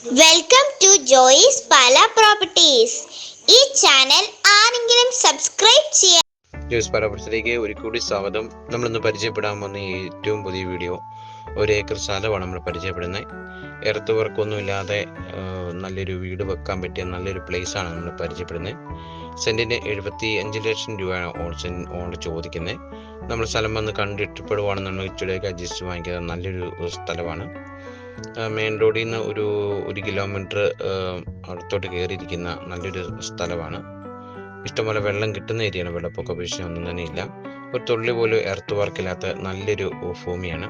Welcome to Joyce Pala properties. ഈ channel ആരെങ്കിലും subscribe ചെയ്യാൻ ജോയിസ് പാല പ്രോപ്പർട്ടിയിലേക്ക് ഒരു കൂടി സ്വാഗതം. നമ്മളിന്ന് പരിചയപ്പെടാൻ പോകുന്ന ഏറ്റവും പുതിയ വീഡിയോ 1 ഏക്കർ സ്ഥലമാണ് നമ്മൾ പരിചയപ്പെടുന്നത്. എർത്ത് വർക്കൊന്നുമില്ലാതെ നല്ലൊരു വീട് വെക്കാൻ പറ്റിയ നല്ലൊരു പ്ലേസാണ് നമ്മൾ പരിചയപ്പെടുന്നത്. സെൻറ്റിന് 75 ലക്ഷം രൂപയാണ് ഓണർ ചോദിക്കുന്നത്. നമ്മൾ സ്ഥലം വന്ന് കണ്ടിഷ്ടപ്പെടുവാണെന്നുണ്ടെങ്കിൽ ഇച്ചിരിയൊക്കെ അഡ്ജസ്റ്റ് വാങ്ങിക്കുന്ന നല്ലൊരു സ്ഥലമാണ്. മെയിൻ റോഡിൽ നിന്ന് ഒരു കിലോമീറ്റർ അടുത്തോട്ട് കയറിയിരിക്കുന്ന നല്ലൊരു സ്ഥലമാണ്. ഇഷ്ടംപോലെ വെള്ളം കിട്ടുന്ന ഏരിയയാണ്. വെള്ളപ്പൊക്ക ഭീഷണി ഒന്നും തന്നെ ഇല്ല. ഒരു തുള്ളി പോലും എർത്ത് വർക്കില്ലാത്ത നല്ലൊരു ഭൂമിയാണ്.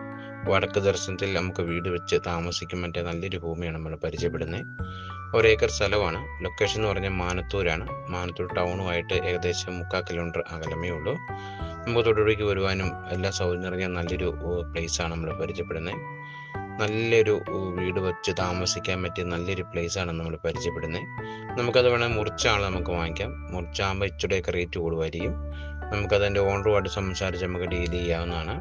വടക്ക് ദർശനത്തിൽ നമുക്ക് വീട് വെച്ച് താമസിക്കാൻ പറ്റിയ നല്ലൊരു ഭൂമിയാണ് നമ്മൾ പരിചയപ്പെടുന്നത്. 1 ഏക്കർ സ്ഥലമാണ്. ലൊക്കേഷൻ എന്ന് പറഞ്ഞാൽ മാനത്തൂരാണ്. മാനത്തൂർ ടൗണുമായിട്ട് ഏകദേശം 3/4 കിലോമീറ്റർ അകലമേ ഉള്ളൂ. നമുക്ക് തൊടുപുഴയ്ക്ക് വരുവാനും എല്ലാ സൗകര്യം നിറഞ്ഞ നല്ലൊരു പ്ലേസാണ് നമ്മൾ പരിചയപ്പെടുന്നത്. നല്ലൊരു വീട് വെച്ച് താമസിക്കാൻ പറ്റിയ നല്ലൊരു പ്ലേസാണ് നമ്മൾ പരിചയപ്പെടുന്നത്. നമുക്കത് വേണമെങ്കിൽ മുറിച്ചാണ് നമുക്ക് വാങ്ങിക്കാം. മുറിച്ചാകുമ്പോൾ ഇച്ചിരിയൊക്കെ റേറ്റ് കൂടുമായിരിക്കും. നമുക്കതിൻ്റെ ഓണറുമായിട്ട് സംസാരിച്ച് നമുക്ക് ഡീൽ ചെയ്യാവുന്നതാണ്.